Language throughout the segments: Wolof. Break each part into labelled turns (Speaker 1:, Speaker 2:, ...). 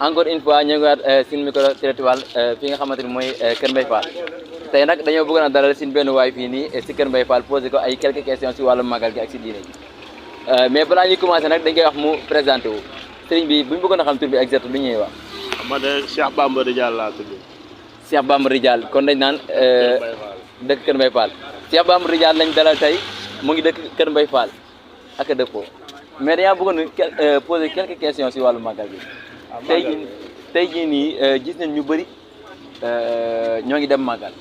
Speaker 1: encore une fois ñu ngi waat suñu micro territoire fi nga xamante ni mooy Kër Mbaye Fall tey nag dañoo bëggoon a dalal suñu benn waay fii nii si Kër Mbaye Fall posé ko ay quelques questions si wàllu màggal gi ak si diine gi mais balaa ñuy commencé nag dañ koy wax mu présenté wu sëriñ bi bu ñu bëggoon a xam tur bi exact lu ñuy wax.
Speaker 2: man de Cheikh Bamba Ridial laa tudd.
Speaker 1: Cheikh Bamba Ridial kon dañ naan dëkk Kër Mbaye Fall Cheikh Bamba Ridial lañ dalal tey mu ngi dëkk Kër Mbaye Fall ak dëppoo mais dañaa bëggoon a poser quelques questions si wàllu màggal gi. tey jii nii gis nañ ñu bëri ñoo ngi dem màggal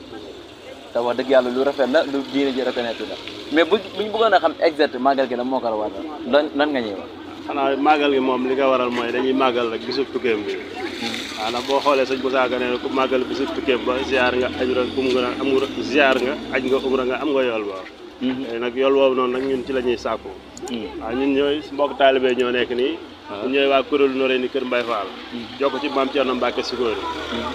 Speaker 1: te wax dëgg yàlla lu rafet la lu diine ji reconnaître la mais bu ñu bëggoon a xam exact màggal gi la moo ko war a lan nga ñuy wax.
Speaker 2: xanaa màggal gi moom li nga waral mooy dañuy màggal rek bisub tukkeem bi maanaam boo xoolee sëñ Moussa Ka ne ku màggal bisub tukkeem ba ziar nga aju rek am nga ziar nga aj nga umra nga am nga yool ba tey nag yool boobu noonu nag ñun ci la ñuy sàkku waaw ñun ñooy mbokk taalibe ñoo nekk nii ñu ñooy waa kuréelu Noreyni Kër Mbaye Fall jokk ci maam Thierno Mbacke Sigóori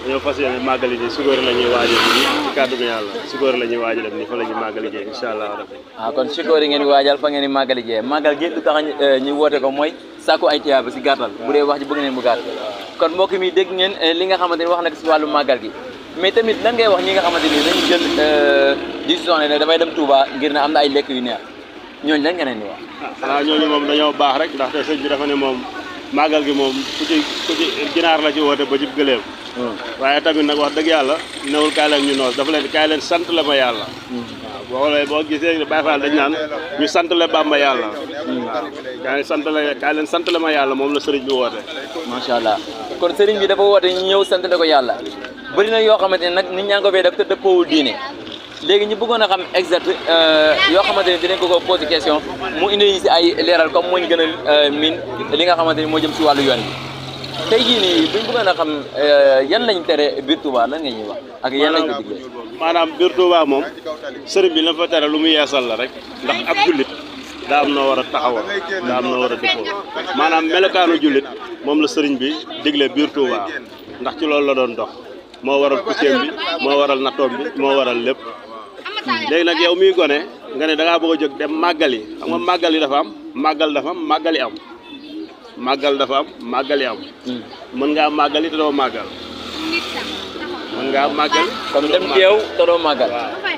Speaker 2: dañoo fas yéene màggali ji Sigóori la ñuy waajal ci kàddu gi yàlla Sigóori la ñuy waajal ni fa la ñuy màggali ji incha allah rabbi
Speaker 1: kon Sigóori ngeen di waajal fa ngeen di màggali ji màggal gi lu tax ñu woote ko mooy sàkku ay tiyaaba si gàttal bu dee wax ji bëgg neen bu gàtt kon mbokk mi dégg ngeen li nga xamante ni wax nag si wàllu màggal gi mais tamit lan ngay wax ñi nga xamante ni dañu jël décision ne damay dem Touba ngir ne am na ay lekk yu neex ñooñu lan nga leen di wax.
Speaker 2: xanaa ñooñu moom dañoo baax rek ndaxte sëñ bi dafa ne moom màggal gi moom ku ci ginaar la ci woote ba ci gëléem waaye tamit nag wax dëgg yàlla newul kaay leen ñu noos dafa leen kaay leen sant la ma yàlla waaw boo xoolee boo gisee Baye Fall dañ naan ñu sant la Bamba yàlla waaw kaay leen sant la ma yàlla moom la sëriñ bi woote
Speaker 1: macha allah kon sëriñ bi dafa woote ñu ñëw sant la ko yàlla bëri na yoo xamante ne nag nit ñaa ngi ko fay def te dëppoowul diine léegi ñu bëggoon a xam exact yoo xamante ne dinañ ko posé question mu indi si ay leeral comme moo ñu gën a miin li nga xamante ni moo jëm si wàllu yoon bi tey jii nii buñ bëggoon a xam yan lañ tere biir Touba lan nga ñuy wax ak yan lañ ko digle.
Speaker 2: maanaam biir Touba moom sëriñ bi la fa tere lu mu yeesal la rek ndax ab jullit daa am noo war a taxawal daa am noo war a dëppoo maanaam melokaanu jullit moom la sëriñ bi digle biir Touba ndax ci loolu la doon dox moo waral kucceem bi moo waral nattoom bi moo waral lépp. léegi nag yow miy gone nga ne da ngaa bëgg a jóg dem màggali xam nga màggali dafa am màggal dafa am màggali am màggal dafa am màggali am mën ngaa màggali te doo màggal mën ngaa màggali
Speaker 1: comme dem teew te doo màggal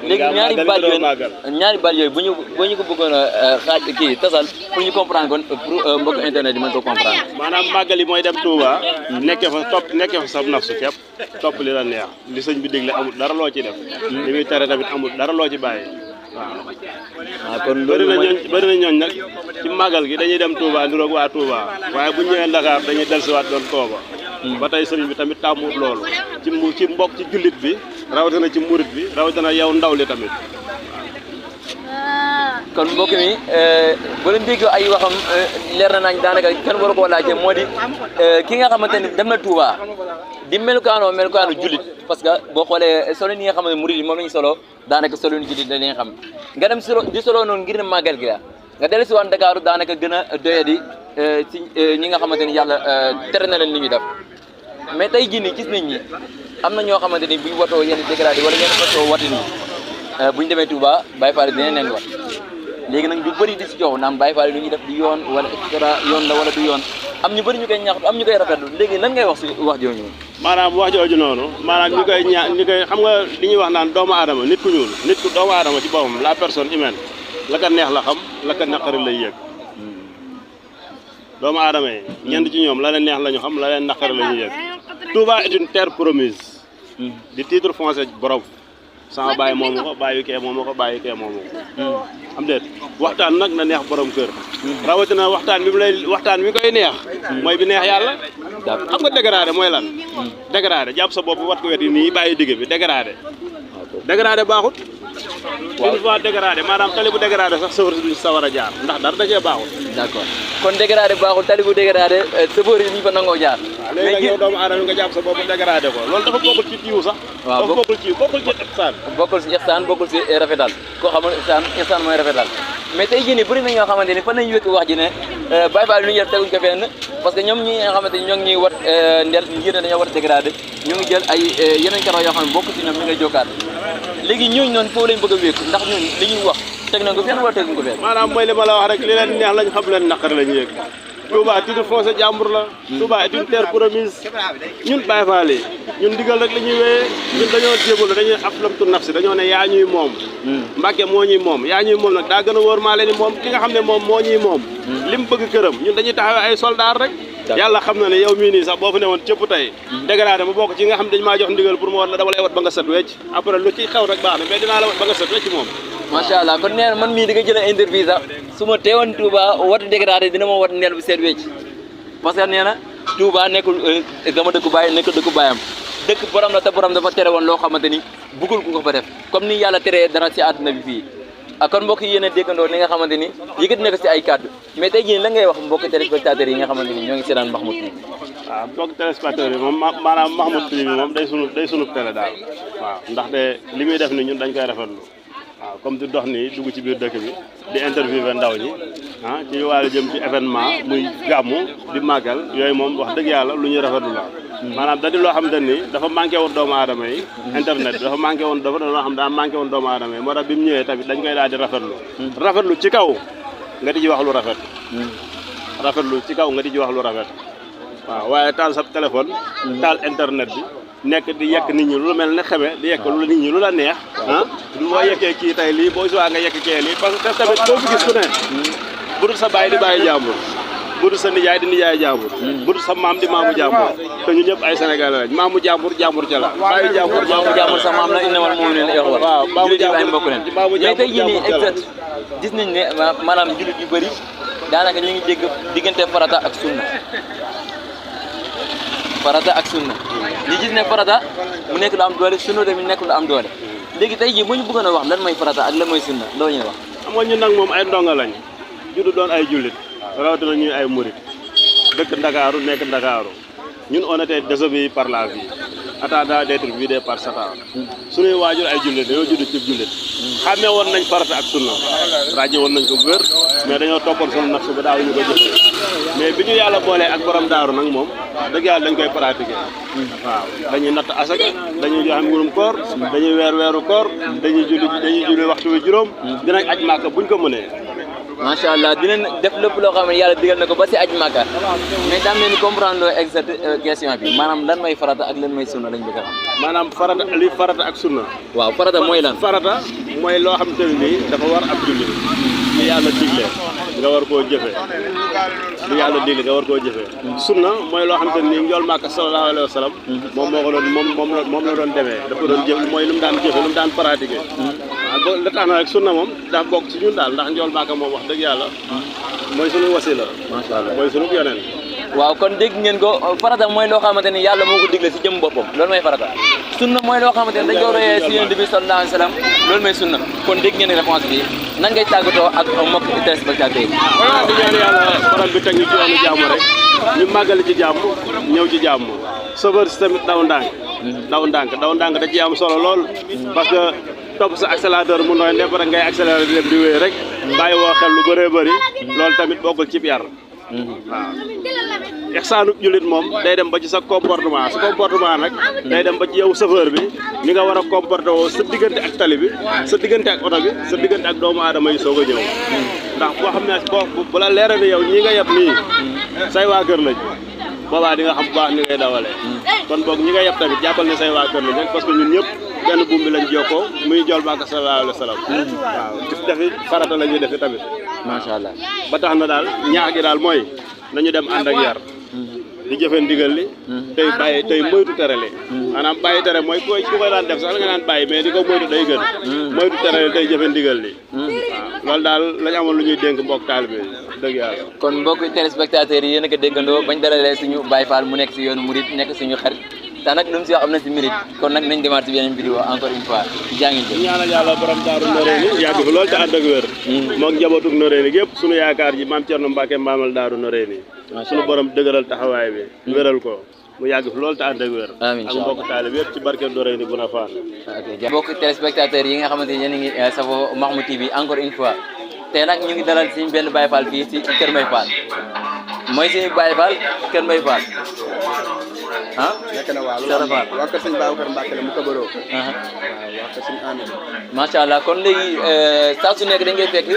Speaker 1: léegi ñaari baat yooyu bu ñu ko bëggoon a xaaj kii tasal pour ñu comprendre kon pour mbokk internet yi mën ko comprendre
Speaker 2: maanaam màggali mooy dem Touba nekkee fa sa nafsu képp topp li la neex li sëñ bi digle amul dara loo ci def li muy tere tamit amul dara loo ci bàyyi waaw kon bëri na ñooñ nag ci màggal gi dañuy dem Touba niroog waa Touba waaye bu ñëwee Dakar dañuy dellusiwaat doon Touba ba tey sëriñ bi tamit tàmmut loolu ci mbokk ci jullit bi rawatina ci murit bi rawatina yow ndaw li tamit
Speaker 1: kon mbokk mi bu leen dégg ay waxam leer na nañ daanaka kenn waru koo laajte moo di ki nga xamante ni dem na Touba di melukaanu jullit parce que boo xoolee solo yi nga xam ne murit yi moom la ñu solo daanaka solo ni jullit dañuy xam nga dem di solo noonu ngir ne màggal gi la nga dellu si waan Dakar daanaka gën a doyadi ci ñi nga xamante ni yàlla tere na leen li ñuy def mais tey jii nii gis nañ ni am na ñoo xamante ni bu ñu watoo yenn dégradé wala yenn watoo wati nii bu ñu demee Touba Baye Fall dinañ leen wat léegi nag ñu bëri di si jox naan Baye Fall lu ñuy def di yoon wala et cetera yoon la wala du yoon am ñu bëri ñu koy ñaxtu am ñu koy rafetlu léegi lan ngay wax si wax jooju
Speaker 2: maanaam wax jooju noonu maanaam ñu koy xam nga li ñuy wax naan doomu aadama nit ku ñuul nit ku doomu aadama ci boppam la personne humaine la ka neex la xam la ka naqari lay yëg doomu aadama yi ñenn ci ñoom la leen neex la ñu xam la leen naqari la ñuy yëg Touba est une terre promise di titre foncier borom sama bàyyi moomu ko bàyyi kee moomu ko bàyyi kee moomu ko am déet waxtaan nag na neex borom kër rawatina waxtaan mi koy neex mooy bi neex yàlla xam nga dégradé mooy lan dégradé jàpp sa bopp wat ko wet yi nii bàyyi digg bi dégradé baaxut une fois dégradé maanaam tali bu dégradé sax sëfër si duñ sa war a jaar ndax dara da cee baaxut
Speaker 1: d'accord kon dégradé baaxul tali bu dégradé sëfër yi duñ fa nangoo jaar
Speaker 2: léegi nag yow doomu aadama nga jàpp sa bopp dégradé ko loolu dafa bokkul ci yiw sax dafa bokkul ci ihsaan
Speaker 1: bokkul si ihsaan bokkul si rafetal koo xamul ihsaan mooy rafetal mais tey jii nii bëri na ñoo xamante ni fan nañu wékk wax ji ne Baye Fall lu ñu def teguñ ko fenn parce que ñoom ñi nga xamante ni ñoo ngi ñuy wat ndel ngir ne dañoo war a dégradé ñu ngi jël ay yeneen karo yoo xam ne bokk si ñoom ñu ngay jokkaat léegi ñooñu noonu foofu lañ bëgg a wékk ndax ñun li ñuy wax teg nañ ko fenn wala teguñ ko fenn
Speaker 2: maanaam mooy li ma la wax rek li leen neex lañ xam leen naqari lañu yëg Touba titre foncier jàmbur la Touba est une terre promise ñun Baye Fall yi ñun ndigal rek la ñuy wéyee ñun dañoo jébalu dañuy aflamtu nafsi dañoo ne yaa ñuy moom Mbàkke moo ñuy moom yaa ñuy moom nag daa gën a wóor maa leen ni moom ki nga xam ne moom moo ñuy moom li mu bëgg këram ñun dañuy taxawee ay soldat rek yàlla xam na ne yow mii nii sax boo fa ne woon cëpp tey dégradé ma bokk ci nga xam ne dañ maa jox ndigal pour mu war la dama lay wat ba nga set wecc après lu ci xew rek baax na mais dinaa la wat ba nga set wecc moom
Speaker 1: macha allah kon nee na man mii di nga jël interview sax su ma teewoon Touba watu dégradé dina ma wat neel bu seet wecc parce que nee na Touba nekkul dama dëkku bàyyi nekkul dëkku bàyyam dëkk borom la te borom dafa tere woon loo xamante ni bëggul ku ko fa def comme ni yàlla teree dara ci àdduna bi fii ak kon mbokk yi yéen a déggandoo li nga xamante ni yëkkati na ko si ay kàddu mais tey jii la ngay wax mbokki téléspectateurs yi nga xamante ni ñoo ngi seetaan Mahmoud TV.
Speaker 2: waaw mbokki téléspectateurs yi moom maanaam Mahmoud TV moom day sunu télé daal waaw ndaxte li muy def ni ñun dañ koy rafetlu waaw comme di dox nii dugg ci biir dëkk bi di interviewer ndaw ñi ci wàllu jëm ci événement muy gàmmu di màggal yooyu moom wax dëgg yàlla lu ñuy rafetlu la maanaam da di loo xam te ni dafa manqué woon doomu aadama yi internet bi dafa manqué woon dafa doon loo xam daa manqué woon doomu aadama yi moo tax bi mu ñëwee tamit dañ koy daal di rafetlu ci kaw nga di ci wax lu rafet rafetlu ci kaw nga di ci wax lu rafet waaw waaye taal sa téléphone taal internet bi nekk di yekk nit ñi lu mel ne xeme di yekk lu nit ñi lu la neex boo yekkee kii tey lii boo suwaa nga yekk kee lii parce que tamit boo fi gis ku ne bu dul sa baay di bàyyi jàmbur bu dul sa nijaay di nijaay jàmbur bu dul sa maam di maamu jàmbur te ñu ñëpp ay sénégalais lañ maamu jàmbur ca la bàyyi jàmbur
Speaker 1: sa maam la innamal mu'minuuna ixwa
Speaker 2: waaw maamu jàmbur
Speaker 1: ay mbokk leen mais tey jii nii exact gis nañ ne maanaam jullit yu bëri daanaka ñu ngi dégg diggante farata ak sunna ñu gis ne farata mu nekk lu am doole sunna tamit nekk lu am doole léegi tey jii bu ñu bëggoon a wax lan mooy farata ak lan mooy sunna loo ñuy wax
Speaker 2: xam nga ñun nag moom ay ndonga lañ juddu doon ay jullit rawatina ñuy ay murit dëkk Ndakaaru nekk Ndakaaru ñun on était désobéis par la vie attendant d'être vidés par Satan suñuy waajur ay jullit dañoo judd ci jullit xàmmee woon nañ farata ak sunna ràññe woon nañ ko bu wér mais dañoo toppoon sunu nafsu ba daaw ñu ko jëfe mais bi ñu yàlla boolee ak borom daaru nag moom dëgg yàlla dañ koy pratiquer waaw dañuy natt asaka dañuy joxe mbirum koor dañuy weeru koor dañuy julli waxtu wi juróom dinañ aj Màkka buñ ko mënee
Speaker 1: macha allah dinañ def lépp loo xam ne yàlla digal na ko ba si aj Màkka mais daa mel ni comprendre loo exact question bi maanaam lan mooy farata ak lan mooy sunna lañ bëgg a xam
Speaker 2: maanaam farata ak sunna
Speaker 1: waaw farata mooy lan
Speaker 2: farata mooy loo xam te ne nii dafa war ab julli li yàlla digle nga war koo jëfe sunna mooy loo xam te ne nii njool Màkka sallallahu alayhi wa sallam moom moo ko doon moom la doon demee dafa doon jëf mooy lu mu daan jëfe lu mu daan pratiquer waaw la tax na rek sunna moom dafa bokk ci ñun daal ndax njool Màkka moom wax dëgg yàlla mooy sunu wasila
Speaker 1: macha allah
Speaker 2: mooy sunu yoneen
Speaker 1: waaw kon dégg ngeen ko farata mooy loo xamante ni yàlla moo ko digle si jëm boppam loolu mooy farata sunna mooy loo xamante ni dañ ko royee si yonent bi sallallahu alayhi wa sallam loolu mooy sunna kon dégg ngeen réponse bi nan ngay tàggatoo ak mbokk téléspectateurs yi
Speaker 2: voilà di ñaan yàlla borom bi teg ñu ci yoonu jàmm rek ñu màggali ci jàmm ñëw ci jàmm chauffeur si tamit daw ndànk da ciy am solo lool parce que topp sa accélérateur mu nooy nepp rek ngay accéléré di dem di wéy rek bàyyi woo xel lu bëree bëri loolu tamit bokkul ci yar waaw ixsaanu jullit moom day dem ba ci sa comportement nag day dem ba ci yow chauffeur bi ni nga war a comporté woo sa diggante ak tali bi sa diggante ak oto bi sa diggante ak doomu aadama yi soog a ñëw ndax boo xam ne bu la leeree ne yow ñii nga yeb nii say waa kër lañ boobaa di nga xam bu baax ni ngay dawalee kon boog ñi nga yeb tamit jàppal ne say waa kër lañ rek parce que ñun ñëpp benn buum bi lañ jokkoo muy Njool Màkka sallallahu alayhi wa sallam waaw defi farata la ñuy defi tamit
Speaker 1: macha allah
Speaker 2: ba tax na daal ñaax gi daal mooy nañu dem ànd ak yar di jëfe ndigal li tey moytu tere li maanaam bàyyi tere mooy ku koy daan def sax la nga naan bàyyi mais di ko moytu day gën moytu tere li tey jëfe ndigal li waaw loolu daal lañu amoon lu ñuy dénk mbokk taalibe dëgg yàlla
Speaker 1: kon mbokk téléspectateurs yi yéen a ko déggandoo bañ dalalee suñu Baye Fall mu nekk si yoonu murid nekk suñu xarit te nag lu mu si wax am na si mérite kon nag nañ demaat si beneen vidéo encore une fois jàngin jëf
Speaker 2: ñaanal yàlla borom daaru Noreyni yàgg fi loolu te ànd ak wér mook njabootug Noreyni gépp suñu yaakaar ji maam Cerno Mbàkke mbaamal daaru Noreyni suñu borom dëgëral taxawaay bi wéral ko mu yàgg fi loolu te ànd ak wér
Speaker 1: amiin
Speaker 2: ak mbokk taalib yëpp ci barke Noreyni bu na faan
Speaker 1: mbokk téléspectateurs yi nga xamante ni yéen a ngi safoo Mahmoud TV encore une fois tey nag ñu ngi dalal suñu benn Baye Fall fii si Kër Mbaye Fall mooy suñu Baye Fall Kër Mbaye Fall ah
Speaker 3: nekk na waaw loolu waa kër sëñ Babacar Mbacke la mu kabaroo waaw waa kër sëñ Amin
Speaker 1: macha allah kon léegi saa su nekk dañ koy fekk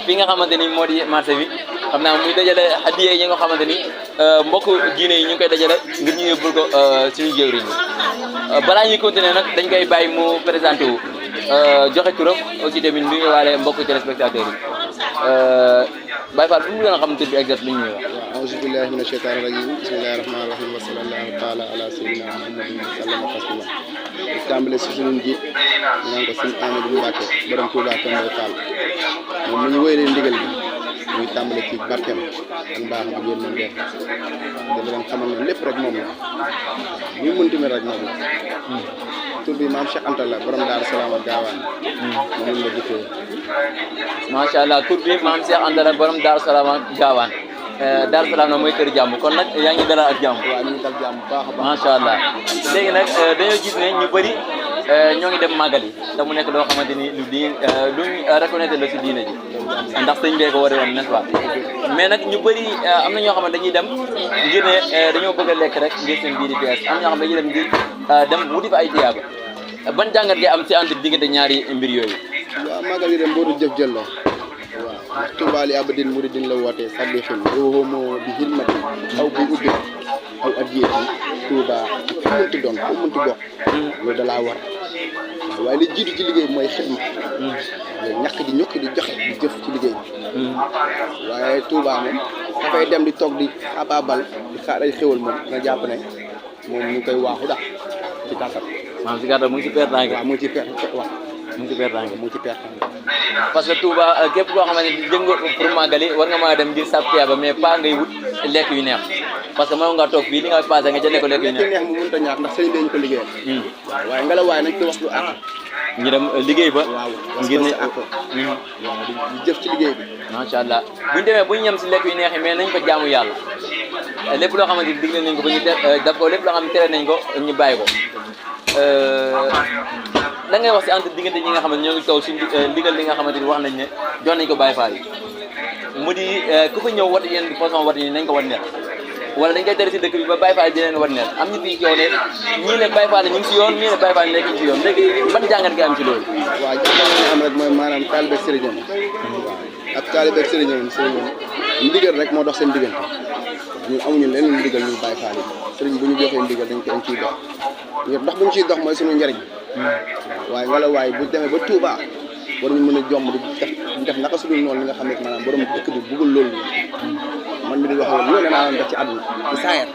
Speaker 1: fi nga xamante ni moo di marché bi xam naa muy dajale hadiya yi nga xamante ni mbokk diine yi ñu ngi koy dajale ngir ñu yóbbul ko suñu jëwriñ yi balaa ñuy continuer nag dañ koy bàyyi mu présenté wu joxe turam aussi tamit nuyu waale mbokk téléspectateurs yi Baye Fall bu mu gën a xam tur bi exact lu ñuy wax.
Speaker 3: waaw auzu billahi mina shaytaani rajim bismillahi rahmaani rahim wa sallallahu taala ala sayyidina muhammadin wa sallama taslima di tàmbale si suñu njiit ñu naan ko sëñ Amadou Mbacke borom Touba Kër Mbaye Fall moom mi ñu wéyalee ndigal bi ñu ngi tàmbale ci barkeem ak mbaaxam ak yéen mën def da leen xamal ne lépp rek moom la ñu mënti mel rek moom la tur bi maam Cheikh Anta la borom Daaru Salaam ak Gaawaan moom lañ la dikkee
Speaker 1: macha allah tur bi maam Cheikh Anta la borom Daaru Salaam ak Gaawaan Daaru Salaam nag mooy kër jàmm kon nag yaa ngi dalal ak jàmm.
Speaker 3: waaw ñu ngi dal jàmm bu baax a baax
Speaker 1: macha allah léegi nag dañoo gis ne ñu bëri ñoo ngi dem màggal yi te mu nekk loo xamante ni luñ reconnaître la si diine ji ndax sëñ bee ko war a woon n'est-ce pas mais nag ñu bëri am na ñoo xam ne dañuy dem ngir ne dañoo bëgg a lekk rek ngir seen biir fees am na ñoo xam ne dañuy dem ngir dem wuti fa ay tiyaaba ban jàngat ngay am si entre diggante ñaari mbir yooyu.
Speaker 3: waaw màggal yi dem boo dul jëf jël la waaw ndax Touba li abadin muridin la wootee saddi xin yow moo bi xilmati aw bi ubbi aw adiyeti Touba fu mënti doon fu mënti bokk loolu da laa war waaye li jiitu ci liggéey bi mooy xidma ñàkk di ñokk di joxe di jëf ci liggéey bi waaye Touba moom dafay dem di toog di xabaabal di xaar ay xéwal moom nga jàpp ne moom ñu ngi koy waaxu daal ci gàttal
Speaker 1: maanaam si gàttal mu ngi ci pertange.
Speaker 3: waaw mu ngi ci perte waaw
Speaker 1: mu ngi ci pertange.
Speaker 3: mu ngi ci perte
Speaker 1: parce que Touba képp koo xamante ni jëm nga pour màggali war nga mën a dem ngir sàpp tiyaaba mais pas ngay wut lekk yu neex parce que mënoon nga toog fii li nga passé nga jëndee ko lekk yu neex.
Speaker 3: neex mu mënut a ñaax ndax sëñ bi ñu ko liggéeyal waaw waaye ngelaw waaye nañ ko wax lu àq
Speaker 1: ñu dem liggéey fa.
Speaker 3: waaw
Speaker 1: ngir ne
Speaker 3: àq waaw di jëf ci liggéey bi
Speaker 1: macha allah buñu demee buñu ñem si lekk yu neex yi mais nañ ko jaamu yàlla lépp loo xamante ni digle nañ ko ba ñu def ko lépp loo xam ne tere nañ ko ñu bàyyi ko la ngay wax si entre diggante ñi nga xamante ñoo ngi taw si ndigal li nga xamante ni wax nañ ne jox nañ ko Baye Fall yi mu di ku fa ñëw wat yenn façon wat yi nañ ko wat neel wala dañ koy tere si dëkk bi ba Baye Fall di leen wat neel am ñu fii yow ne ñii ne Baye Fall ñu ngi si yoon ñii ne Baye Fall nekk ñu si yoon léegi ban jàngat nga am ci loolu.
Speaker 3: waaw jàngat nga am rek mooy maanaam taalibe ak sëriñam waaw ak taalibe ak sëriñam ndigal rek moo dox seen diggante ñun amuñu leneen lu ndigal ñu Baye Fall yi sëriñ bu ñu joxee ndigal dañ ciy dox ngir dox bu ñu ciy dox mooy suñu njëriñ waaye wala waaye bu demee ba Touba war ñu mën a jomb di def naka su dul noonu li nga xam ne maanaam borom dëkk bi bëggul loolu man mi di wax loolu nee naa leen def ci àdduna ci saayar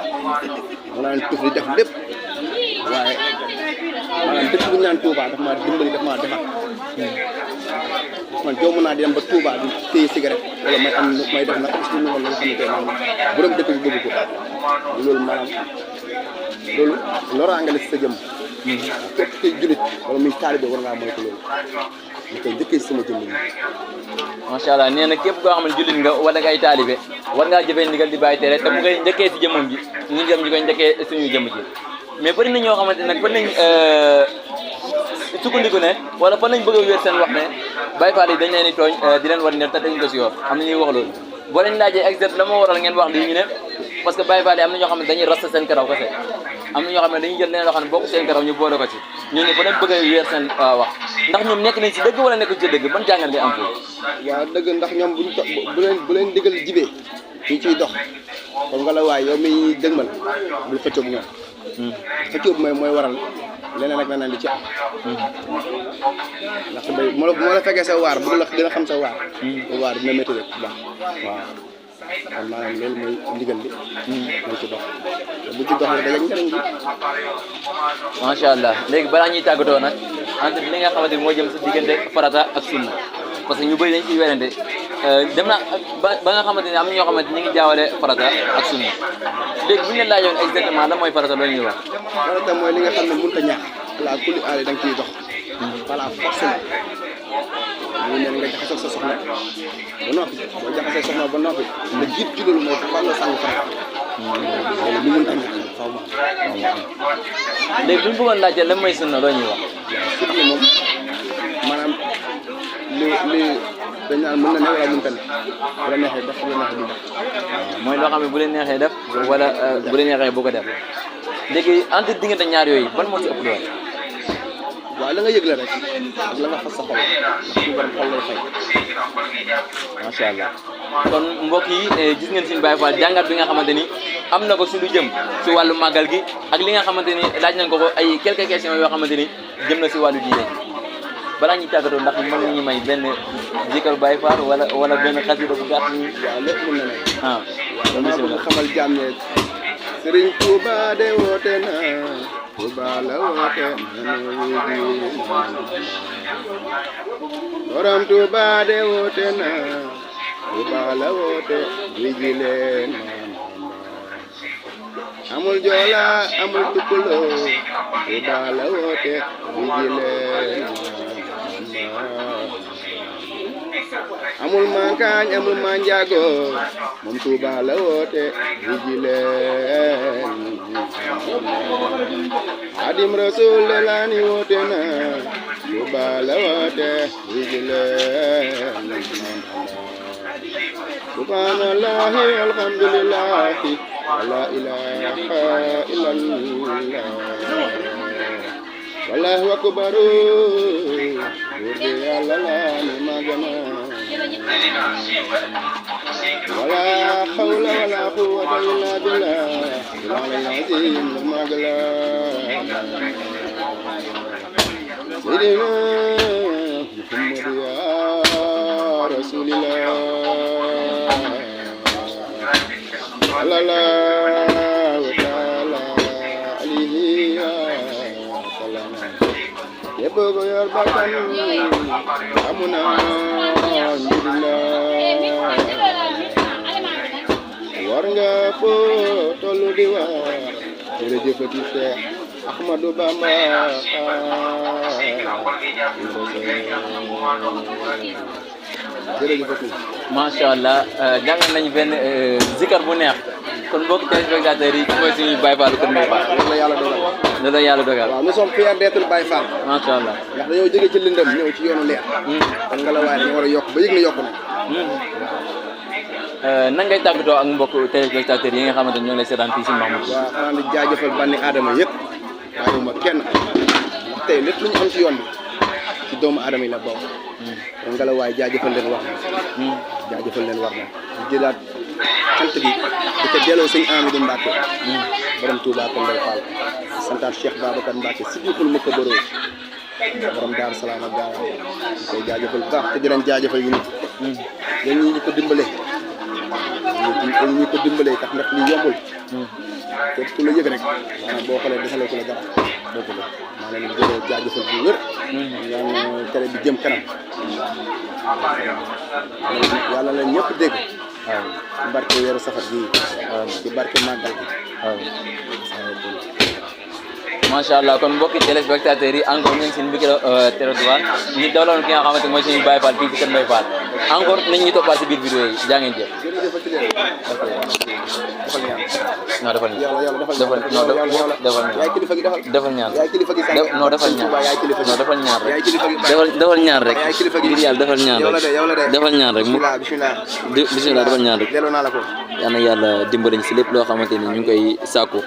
Speaker 3: ma naan tuf di def lépp waaye maanaam dëkk bu ñu naan Touba daf maa dimbali daf maa defar man jomb naa di dem ba Touba di téye cigarette wala may def naka su dul noonu li nga xam ne tey maanaam borom dëkk bi bëgg ko loolu maanaam loolu loraange la si sa jëmm képp kuy julit wala muy taalibe war ngaa moytu loolu ñu koy njëkkee si sama jëmm yi
Speaker 1: macha allah nee na képp koo xam ne julit nga wala ngay taalibe war ngaa jëfee ndigal di bàyyi tere te mu koy njëkkee si jëmmam ji ñu dem ñu koy njëkkee suñu jëmm ji mais bëri na ñoo xamante nag fan nañ sukkandiku ne wala fan nañ bëgg a wér seen wax ne Baye Fall yi dañ leen di tooñ di leen war ne te dañ ko si yoon am na ñuy wax loolu boo leen laajee exact la moo waral ngeen wax lii ñu ne parce que Baye Fall yi am na ñoo xam ne dañuy rasta seen karaw kese am na ñoo xam ne dañuy jël leen loo xam ne bokk seen karaw ñu boole ko ci ñooñu fa leen bëgg a wéer seen wax ndax ñoom nekk nañ si dëgg wala nekk ci dëgg ban jàngal ngay am foofu.
Speaker 3: waaw dëgg ndax ñoom bu leen digal jibee ñu ciy dox kon nga la waay yow mi dëgmal bul xëccoog ñoom xëccoog mooy waral leneen ak leneen li ci am ndax day moo la fekkee sa waar bëgg la gën a xam sa waar waar dina métti rek bu baax waaw kon maanaam loolu mooy ndigal li nañ ci dox te bu ci dox nga dajeeg njëriñ bi
Speaker 1: macha allah léegi balaa ñuy tàggatoo nag entre li nga xamante ni moo jëm si diggante farata ak sunna parce que ñu bëri dañ ciy werante dem na ba nga xamante ni am na ñoo xamante ni ñu ngi jaawale farata ak sunna léegi bu ñu leen laajoon exactement lan mooy farata loolu ñuy wax.
Speaker 3: farata mooy li nga xam ne mënut a ñàkk ala kulli aali da nga ciy dox voilà forcément ñu ne nga jaxasoo sa soxna ba noppi boo jaxasee soxna ba noppi nga jiit ci loolu mooy fan la sànni farata loolu lu mënut a ñàkk faaw ma
Speaker 1: léegi bu ñu bëggoon laajte lan mooy sunna loolu ñuy wax.
Speaker 3: waaw sunna moom maanaam li dañ naan mën na ne wala mënut a ne bu la neexee def bu la neexee du def
Speaker 1: mooy loo xam ne bu leen neexee def wala bu leen neexee bu ko def léegi entre diggante ñaar yooyu ban moo ci ëpp doole.
Speaker 3: waaw la nga yëg la rek ak la nga fas sa xol ndax ñu borom xol lay fay
Speaker 1: macha allah kon mbokk yi gis ngeen suñu Baye Fall jàngat bi nga xamante ni am na ko si lu jëm si wàllu màggal gi ak li nga xamante ni laaj nañ ko ay quelques questions yoo xamante ni jëm na si wàllu diine balaa ñuy tàggatoo ndax mën nañu may benn zikar Baye Fall wala benn xasida bu gàtt nii.
Speaker 3: waaw lépp mën na ne.
Speaker 1: ah
Speaker 3: loolu maa bëgg xamal jàmm ne Sëriñ Tuuba de woote na Tuuba la woote nanu wuyu borom Tuuba de woote na Tuuba la woote wuyu leen amul joola amul tukkuloo Tuuba la woote wuyu leen amul mankaañ amul manjaago moom Tuuba la woote wuyu leen Xaadim Rasuul la ni woote na Tuuba la woote wuyu leen subhanallahi walhamdulillahi wala ilaha illallah wallahu akbaru buur bi Yàlla la ni magana wala hawla wala quwwata illa billah al azim magala sayyidina Muhammad ya rasulillah sallallahu ta'ala alayhi wa sallam yépp ko yor bakkan amuna war nga fo tollu di wax jërëjëfati Seex Ahmadu Bamba jërëjëfati
Speaker 1: macha allah jàngal nañu benn zikar bu neex kon mbokk téléspectateurs yi mooy suñu Baye Fall Kër Mbaye Fall.
Speaker 3: loolu la yàlla dogal.
Speaker 1: loolu la yàlla dogal.
Speaker 3: waaw nous sommes fiers d'être Baye Fall.
Speaker 1: macha allah.
Speaker 3: ndax dañoo jóge ci lëndëm ñëw ci yoonu leer. kon nga la waaye dañoo war a yokk ba yëg ne yokk na.
Speaker 1: nan ngay tàggatoo ak mbokk téléspectateurs yi nga xamante ne ñoo lay seetaan fii si Mahmoud.
Speaker 3: waaw xanaa di jaajëfal bànni aadama yëpp bàyyiwuma kenn ndax tey lépp lu ñu am ci yoon bi ci doomu aadama yi la bokk. kon nga la waaye jaajëfal leen wax na. jaajëfal leen wax na di jëlaat sant bi di ko delloo sëñ Amidou Mbacke. borom Touba Kër Mbaye Fall santaat Cheikh Babacar Mbacke si biir mu ko bëroo borom Daaru Salaam ak gaawam di koy jaajëfal bu baax te di leen jaajëfal yi nit. yéen ñi ñu ko dimbalee. ñu ko dimbalee tax ndax li yombul. képp ku la yëg rek maanaam boo xoolee defalee ku la dara dëgg la maa leen di jëlee jaajëfal bu wér. ñaan télé bi jëm kanam. yàlla leen ñëpp dégg. waaw ci barke weeru safar gi. waaw ci barke màggal gi. waaw.
Speaker 1: macha allah kon mbokki téléspectateurs yi encore ñu ngi seen micro territoire ñu dawloon ki nga xamante mooy suñu Baye Fall fii ci Kër Mbaye Fall encore nañ ñu toppaat si biir vidéo yi jaa ngeen jëf.
Speaker 3: jërëjëf ci leen. defal ñaan.
Speaker 1: non defal ñaan.
Speaker 3: yàlla defal
Speaker 1: ñaan.
Speaker 3: yaay kilifa gi defal.
Speaker 1: defal ñaan.
Speaker 3: yaay kilifa gi sànq.
Speaker 1: non defal ñaan.
Speaker 3: yaay kilifa gi.
Speaker 1: non defal ñaan rek.
Speaker 3: yaay kilifa gi.
Speaker 1: defal ñaan rek.
Speaker 3: yaay kilifa gi.
Speaker 1: ngir yàlla defal ñaan rek.
Speaker 3: yow la de.
Speaker 1: defal ñaan rek.
Speaker 3: bismillah.
Speaker 1: bismillah defal ñaan rek.
Speaker 3: delloo naa la ko.
Speaker 1: yal na yàlla dimbaliñ si lépp loo xamante ni ñu ngi koy sàkku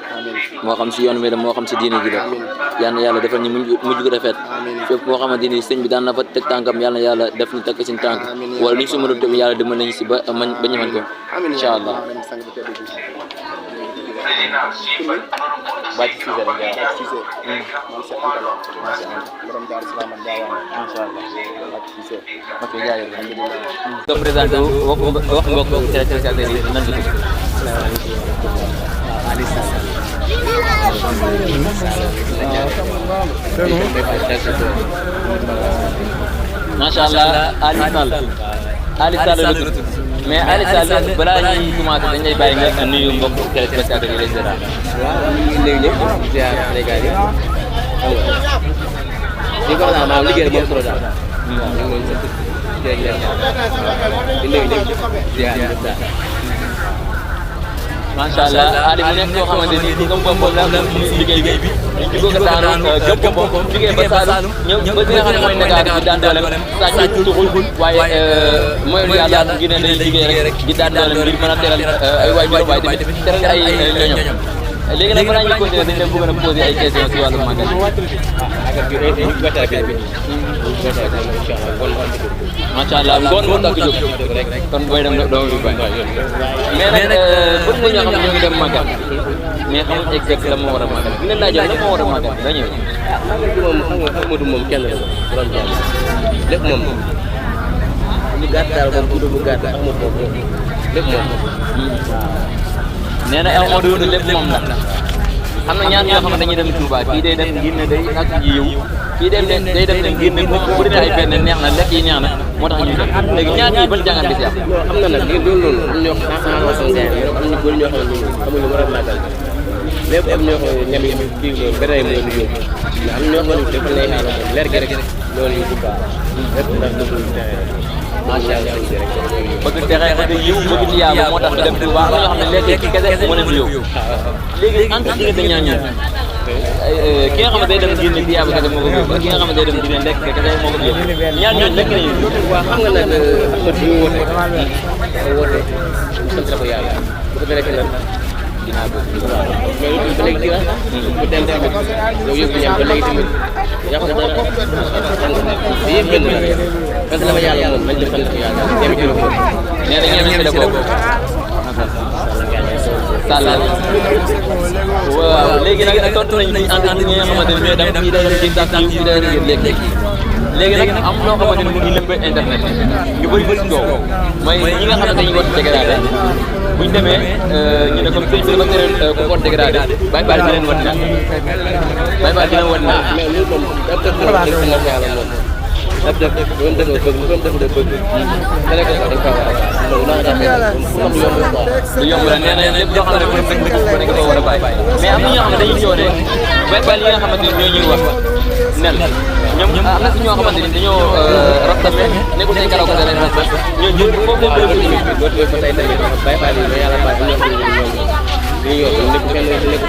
Speaker 1: moo xam si yoon mi la moo xam si diine ji la yal na yàlla defal ñu mujj gu rafet fépp boo xamante ni sëñ bi daan na fa teg tànkam yal na yàlla def ñu teg suñu tànk wala lu ñu si mën a tamit yàlla dimbal nañu si ba ñu mën ko incha allah bàcc Cissé rek nga
Speaker 3: Cissé man Cheikh Anta la borom Daaru Salaam ak gaawam
Speaker 1: macha allah
Speaker 3: bàcc Cissé
Speaker 1: ok jaajëf nga présenté wax mbokk téléspectateurs yi nan la macha allah Ali Sall la tudd mais Ali Sall balaa ñuy commencé dañ lay bàyyi nga nuyu mbokk téléspectateurs yi lay seetaan.
Speaker 4: waaw ñu ngi léegi ñëpp ziar Sénégal yi di ko wax maanaam liggéey moom solo daal. waaw ñu ngi leen di sant di leen ñëpp ziar ñëpp daal.
Speaker 1: macha allah Ali mu nekk koo xamante ni gëm boppam la liggéey bi ñu ko daanu gëm boppam liggéey ba Saalum ñëw ba nga xam ne mooy Ndakaaru di daan dooleem sàcc tuxul waaye mooy yàlla ngir ne day liggéey rek di daan dooleem ngir mën a teral ay waajur waaye tamit teral ay ñoñom léegi nag balaa ñuy continuer dañ leen bëgg a poser ay questions si wàllu màggal. macha allah ngoon moo tax a jóg kon booy dem doo fi bàyyi. mais nag bëri na ñoo xam ne ñu ngi dem màggal mais xamuñ exact la moo war a màggal bu ñu leen laajee la moo war a màggal daa ñëw.
Speaker 4: moom xam nga Amadou moom kenn la borom jàmm lépp moom lu gàtt daal moom tudd bu gàtt Amadou moom lépp moom.
Speaker 1: nee na Amadou lépp moom la am na ñaar ñoo xam ne dañuy dem Touba kii day dem ngir ne day ak yiw kii day dem ne ngir ne bu dee ay benn neex na lekk yi neex na moo tax ñuy dem léegi ñaar ñii ban jàngat bi si am.
Speaker 4: non xam na nag loolu noonu am ñoo xam ne am ñu bëri ñoo xam ne xamuñu war a màggal lépp am ñoo xam ne ñam yi kii loolu beneen moo ñu yóbbu mais am ñoo xam ne dafa lay xaaral moom leer gi rek loolu yu baax lépp ndax dugul macha allah
Speaker 1: bëgg texe bëgg yiw bëgg tiyaaba moo tax ñu dem Touba am na ñoo xam ne lekk ci kese moo leen di yóbbu léegi entre diggante ñaar ñaar ki nga xam ne day dem ngir ne tiyaaba kese moo ko yóbbu ak ki nga xam ne day dem ngir ne lekk kese moo ko yóbbu ñaar ñooñu lekk nañu.
Speaker 4: waaw xam nga nag Ahmad bi mu woote sant ko yàlla bu ko defee nag dinaa bëgg mais ba léegi dina bu dem tamit yow yóbbu ñam ba léegi tamit yàq na dara bi yëpp benn la parce que la ma yàlla moom nañ dem sant ko yàlla ñam ci ko
Speaker 1: nee na ñoom ñëpp ko Sall waaw léegi nag tontu nañ ci entre ñi nga xamante ne ñooy dem ñi day ci tax ñu day léegi léegi nag am loo xamante ne mu ngi lëmbe internet ñu bëri bëri coow mooy ñi nga xam ne dañuy war dégradé buñ demee ñu ne comme sëñ bi dafa tere ku ko dégradé bàyyi baal di leen wan naan bàyyi baal di leen wan naan
Speaker 4: mais loolu moom daf def ko def na yàlla moom daf def doon def bëgg doon def de bëgg kale ko dañ ko war a loolu la def
Speaker 1: du yomb la nee na lépp loo xam ne mooy bëgg ko dañ ko war a bàyyi mais am na ñoo xam ne dañuy ñëw ne bàyyi baal yi nga xamante ne ñoo ñuy wax nen ñoom am na si ñoo xamante ni dañoo rafetlu nekkul say karaw ko da leen rafet ñoo foofu la ñu
Speaker 4: loolu ba tey tamit bay bay yi yàlla baax ñoom ñu yor nekk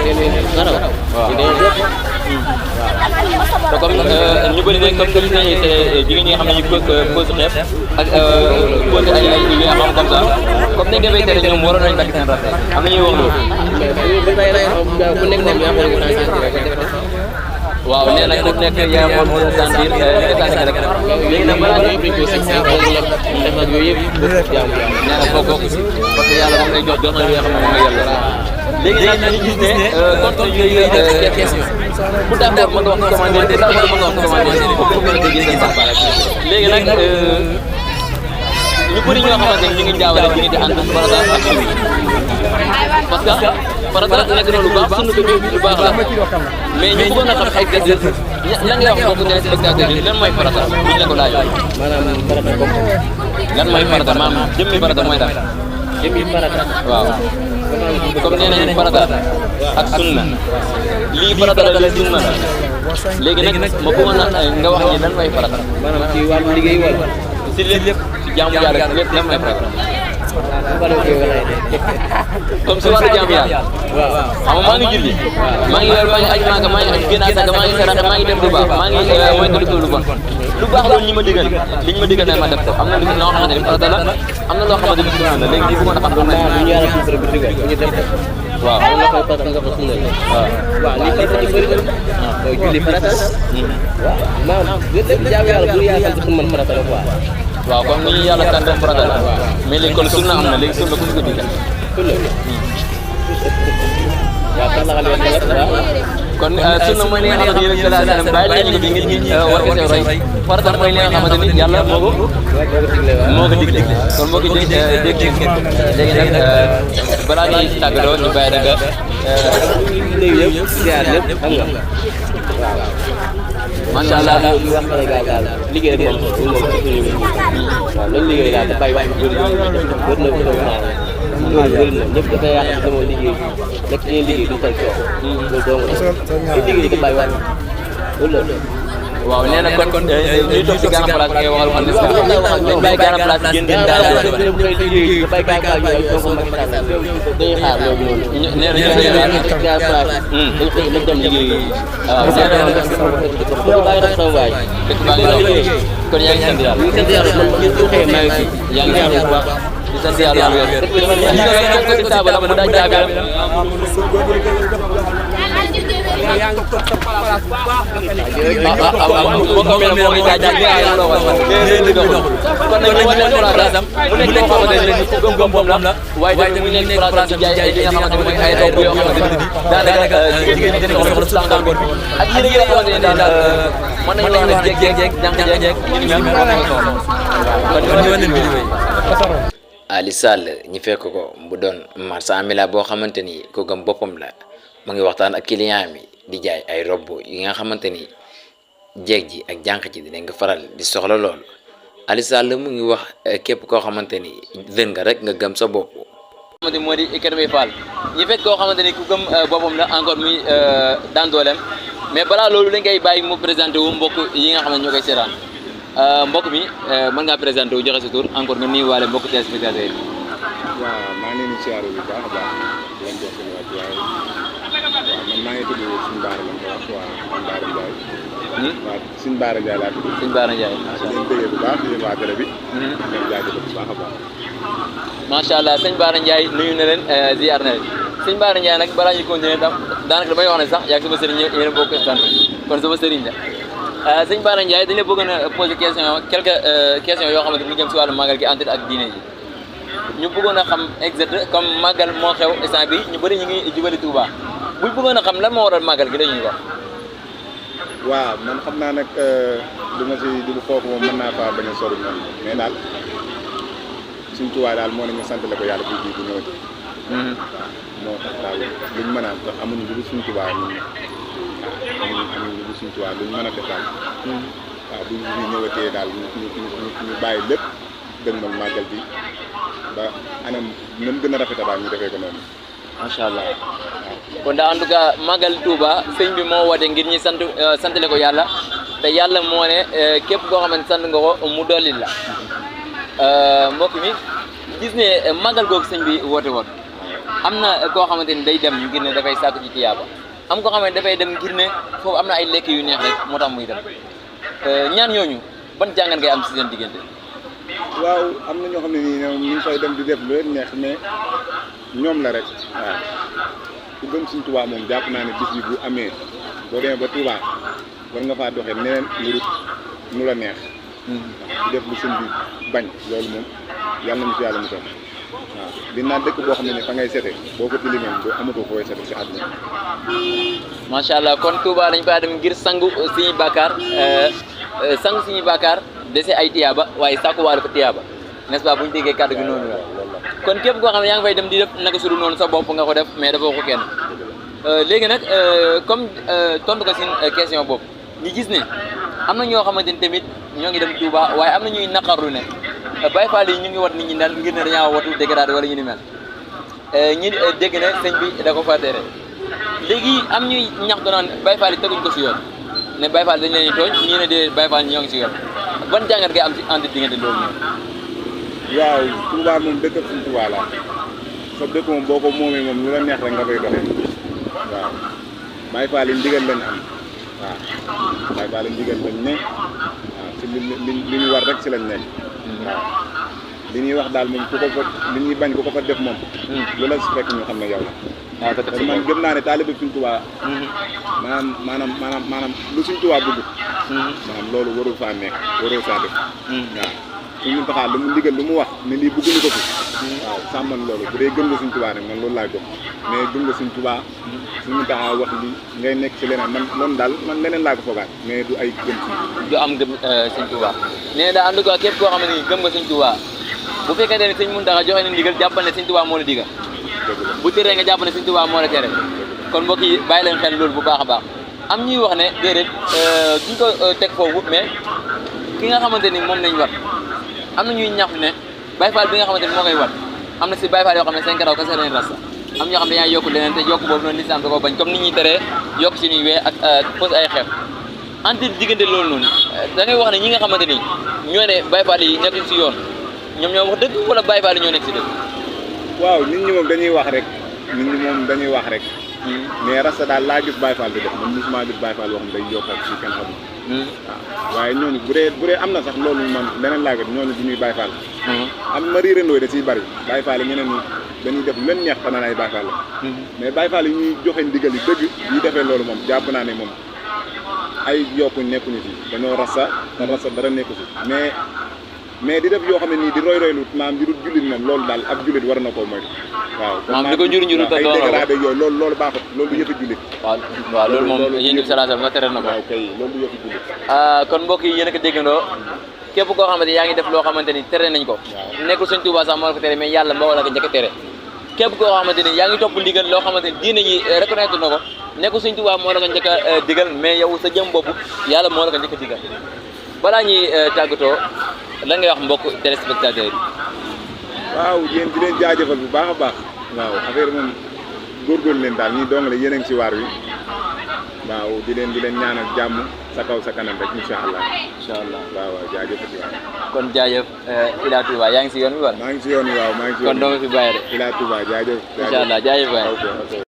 Speaker 4: kenn dara waaw
Speaker 1: te comme ñu bëri ne comme que jigéen ñi nga xam ne ñu pose xeeb ak pose ay yi nga xam comme ça comme ni nga koy tere ñoom waroon nañu bàyyi seen rafet am na ñuy wax loolu.
Speaker 4: ku nekk moom yaa xool nga
Speaker 1: waaw nee nañ ku nekk yaa xool mu sentir rek léegi nag balaa ñuy ubbi ko si si xol yooyu yëpp jaamu nee na bokk parce que yàlla moom lay jox na li nga xam ne moom la yàlla léegi nag dañuy gis ne tontu yooyu question bu d'accord mën nga wax commandé bu d'accord mën nga wax commandé comme ni ko déggee seen baax léegi nag ñu bëri ñoo xamante ne ñu ngi jaawale diggante entre farata ak sunna parce que farata nekk na lu baax sunna tamit lu baax la mais ñu bëggoon a xam ay gëstu lan ngay wax mbokku téléspectateur yi lan mooy farata buñ la ko laajee.
Speaker 4: maanaam farata comme
Speaker 1: lan mooy farata maanaam jëmmi farata mooy daal.
Speaker 4: jëmmi farata
Speaker 1: waaw comme nee nañu farata ak sunna lii farata la lii sunna la léegi nag ma bëggoon a nga wax ni lan mooy farata.
Speaker 4: maanaam ci wàllu liggéey wala
Speaker 1: si lépp si jaamu yàlla lépp lan mooy farata. comme si wàllu jaamu yàlla.
Speaker 4: waaw
Speaker 1: xam nga maa ngi julli. maa ngi yor maa ngi aj Màkka maa ngi aj génn asaka maa ngi saraxe maa ngi dem lu baax maa ngi moytu lu bon lu baax loolu ñi ma digal li ñu ma digal ne ma def ko am na lu loo xamante ni farata la am na loo xamante ni sunna la léegi lii bëggoon a xam loolu la
Speaker 4: ñu yàlla ci bërëb bu digal ñu def
Speaker 1: waaw
Speaker 4: am na koy farata nga ko sunna waaw li farata ci bëri na mooy julli farata waaw maanaam lépp jaamu yàlla bu yàlla sant mën farata la quoi
Speaker 1: waaw comme ni ñu yàlla sant farata la mais léegi kon sunna am na léegi sunna ku ñu ko digal
Speaker 4: waaw kan la xam ne
Speaker 1: kon sunna mooy li nga xamante ni yéen sallallahu alayhi wa sallam bàyyi nañu ko bi ngeen war ko see roy farata mooy li nga xamante ni yàlla moo ko digle kon moo ko dégg léegi nag balaa ñuy tàggatoo ñu bàyyi da nga
Speaker 4: léegi yëpp ziar lépp xam nga waaw
Speaker 1: macha allah
Speaker 4: ñu wax Sénégal daal liggéey rek moom waaw loolu liggéey daal da bàyyi wax bëri na loolu bëri na ñëpp dafay yàq sama liggéey nekk ci liggéey du tal coow loolu dong la liggéey di bàyyi wax loolu la
Speaker 1: waaw nee na kon ñuy toog si Gana Place ngay waxal man dañ bàyyi Gana Place génn dem daal
Speaker 4: bàyyi Gana Place dañuy xaar loolu noonu
Speaker 1: nee na ñu
Speaker 4: Gana Place dañ xëy nañ dem liggéey waaw bàyyi rek sama waay
Speaker 1: dëkk baa ngi dox kon yaa ngi sant yàlla
Speaker 4: sant yàlla man ñu xëy maa ngi fi
Speaker 1: yaa ngi sant bu baax di sant yàlla bu wér ñu ko taabal mu daa jaagal kon nag ñu wane place am mu nekk loo xamante ne ku gëm boppam la waaye tamit mu nekk place am jaay ay li nga xamante ne mooy ay rob yoo xamante ne daanaka jigéen ñi dañu ko sàngal ko ak yéen yi nga xamante ne daal mën nañu wax ne jeeg ñu
Speaker 5: Ali Sall ñi fekk ko mu doon marchand ambulant boo xamante ni ko gëm boppam la mu ngi waxtaan ak client mi di jaay ay robb yi nga xamante ni jeeg ji ak jànq ji dinañ ko faral di soxla lool Ali Sall mu ngi wax képp koo xamante ni jeune nga rek nga gëm sa bopp.
Speaker 1: xamante moo di Kër Mbaye Fall ñi fekk koo xamante ni ku gëm boppam la encore muy daan dooleem mais balaa loolu dañ koy bàyyi mu présenté wu mbokk yi nga xam ne ñoo koy seetaan mbokk mi mën ngaa présenté wu joxe sa tur encore nga nuyuwaale mbokk téléspectateurs yi.
Speaker 3: waaw maa ngi leen di siyaare bu baax a baax di leen jox seen wàccuwaay waaw man maa ngi tudd Sëñ Baara lañ ko wax waaw Sëñ Baara Ndiaye. waaw Sëñ Baara Ndiaye laa tudd.
Speaker 1: Sëñ Baara Ndiaye.
Speaker 3: di leen bëggee bu baax yéen waa télé bi. di leen jaajëfal bu baax a baax.
Speaker 1: macha allah sëñ Baara Ndiaye nuyu na leen ziar na leen sëñ Baara Ndiaye nag balaa ñuy continuer tam daanaka damay wax ne sax yaa ngi sama sëriñ yéen a bokk sant kon sama sëriñ la sëñ Baara Ndiaye dañu la bëggoon a poser question quelques questions yoo xamante ni mu jëm si wàllu màggal gi entre ak diine ji ñu bëggoon a xam exact comme màggal moo xew instant bi ñu bëri ñu ngi jubali Touba buñ bëggoon a xam lan moo waral màggal gi dañuy wax.
Speaker 3: waaw man xam naa nag du ma si dugg foofu moom mën naa faa bañ a sori noonu mais daal suñ Tuubaa daal moo ne ñu sant la ko yàlla bii bu ñëwati. moo tax daal luñ mën a am tax amuñu lu dul suñ Tuubaa ñun amuñu lu dul suñ Tuubaa luñ mën a def daal. waaw bu ñu ñëwatee daal ñu bàyyi lépp dëgmal màggal bi ba anam na mu gën a rafet daal ñu defee ko noonu.
Speaker 1: macha allah kon daal en tout cas màggal Touba sëñ bi moo woote ngir ñi santale ko yàlla te yàlla moo ne képp koo xamante sant nga ko mu dolli la mbokk mi gis ne màggal googu sëñ bi woote woon am na koo xamante ni day dem ngir ne dafay sàkku ci tiyaaba am koo xamante dafay dem ngir ne foofu am na ay lekk yu neex rek moo tax muy dem ñaan ñooñu ban jàngat ngay am si seen diggante.
Speaker 3: waaw am na ñoo xam ne nii ñoom ñu ngi fay dem di def lu leen neex mais ñoom la rek waaw ku gëm suñ Tuubaa moom jàpp naa ne bis bi bu amee boo demee ba Tuubaa war nga faa doxee neneen lu nu la neex. di def lu sëñ bi bañ loolu moom yàlla nañu fi yàlla mu toll waaw dinaa dëkk boo xam ne fa ngay sete boo ko tilimee doo amatoo fooy sete si àdduna.
Speaker 1: macha allah kon Touba dañ faa dem ngir sangu suñuy bàkkaar sangu suñuy bàkkaar dese ay tiyaaba waaye sàkkuwaale ko tiyaaba n'est-ce pas bu ñu déggee kàddu gi noonu la kon képp koo xam ne yaa ngi fay dem di def naka su dul noonu sa bopp nga ko def mais dafa ko kenn léegi nag comme tontu ko seen question boobu ñu gis ne am na ñoo xamante ni tamit ñoo ngi dem Touba waaye am na ñuy naqarlu ne Baye Fall yi ñu ngi wat nit ñi daal ngir ne dañoo watu dégradé wala ñu ni mel ñi dégg ne sëñ bi da ko fa tere léegi am ñuy ñaxtu naan Baye Fall yi teguñ ko si yoon ne Baye Fall dañ leen di tooñ ñii ne de Baye Fall ñoo ngi si yoon ban jàngat ngay am ci entre diggante loolu noonu.
Speaker 3: waaw Touba moom dëkk suñ Touba la sa dëkk moom boo ko moomee moom lu la neex rek nga koy doxee waaw Baye Fall yi ndigal lañ am waaw Baye Fall yi ndigal lañ ne waaw ci li ñu war rek ci lañ nekk waaw li ñuy wax daal moom ku ko fa li ñuy bañ ku ko fa def moom lu la si fekk ñu xam ne yow la waaw man gëm naa ne taalibe suñ Touba maanaam lu suñ Touba bëgg maanaam loolu warul faa nekk warul faa def waaw suñu taxaa lu mu ndigal lu mu wax ne lii bëgguñu ko fi waaw sàmman loolu bu dee gëm nga suñ Touba rek man loolu laa gëm mais gëm nga suñ Touba suñu taxaa wax li ngay nekk ci leneen man loolu daal man leneen laa ko foogaat mais du ay gëm suñ
Speaker 1: du am gëm suñ Touba nee na en tout cas képp koo xam ne nii gëm nga suñ Touba bu fekkee ne sëñ Mountakha joxe na ndigal jàppal ne suñ Touba moo la digal bu teree nga jàpp ne suñ Touba moo la tere kon mbokk yi bàyyi leen xel loolu bu baax a baax am ñuy wax ne déedéet duñ ko teg foofu mais ki nga xamante ni moom lañ wat am na ñuy ñax ne Baye Fall bi nga xamante ni moo koy wat am na si Baye Fall yoo xam ne seen karaw kese lañ rasta am ñoo xam ne dañaa yokk leneen te yokk boobu noonu lislaam da koo bañ comme ni ñuy teree yokk si ñuy wee ak pose ay xeef entre diggante loolu noonu da ngay wax ne ñi nga xamante ni ñoo ne Baye Fall yi nekk si yoon ñoom ñoo wax dëgg wala Baye Fall yi ñoo nekk si dëgg.
Speaker 3: waaw nit ñi moom dañuy wax rek nit ñi moom dañuy wax rek
Speaker 6: mais rasta daal laa gis Baye Fall di def man mosuma gis Baye Fall wax day yokk ak ci kenn xamul waaw waaye ñooñu bu dee am na sax loolu man leneen laa gis ñooñu du ñuy Baye Fall am ma riirandooy da ciy bari Baye Fall yi ñeneen ñi dañuy def leen neex te naan ay Baye Fall la mais Baye Fall yi ñuy joxe ndigal yi dëgg yi defee loolu moom jàpp naa ne moom ay yokku nekkuñu fi dañoo rasta te rasta dara nekku fi mais di def yoo xam ne nii di roylu maam di jullit moom loolu daal ab jullit war na koo moytu waaw
Speaker 1: maam di ko njuru
Speaker 6: ay dégradé yooyu loolu baaxut loolu du yëfi jullit
Speaker 1: waaw loolu moom yéen ñëpp salaasal nga tere na ko
Speaker 6: waaw kay loolu du yëfi jullit
Speaker 1: kon mbokk yi yéen a ko déggandoo képp koo xamante yaa ngi def loo xamante ni tere nañ ko nekkul Sëñ Tuubaa sax moo la ko tere mais yàlla moo la ko njëkk a tere képp koo xamante ni yaa ngi topp ndigal loo xamante ni diine yi reconnaître na ko nekkul Sëñ Tuubaa moo la ko njëkk a digal mais yow sa jëm bopp yàlla moo la ko njëkk a digal balaa ñuy tàggatoo lan ngay wax mbokk téléspectateurs yi
Speaker 6: waaw yéen di leen jaajëfal bu baax a baax waaw affaire moom góorgóorlu leen daal ñii dong la yéen a ngi ci waar wi waaw di leen ñaanal jàmm sa kaw sa kanam rek incha allah waaw jaajëfal waaw
Speaker 1: kon jaajëf Ila Touba yaa ngi si yoon wi wala
Speaker 6: maa ngi si yoon wi waaw maa ngi si yoon
Speaker 1: kon doo nga fi bàyyi de
Speaker 6: Ila Touba jaajëf
Speaker 1: incha allah jaajëf waay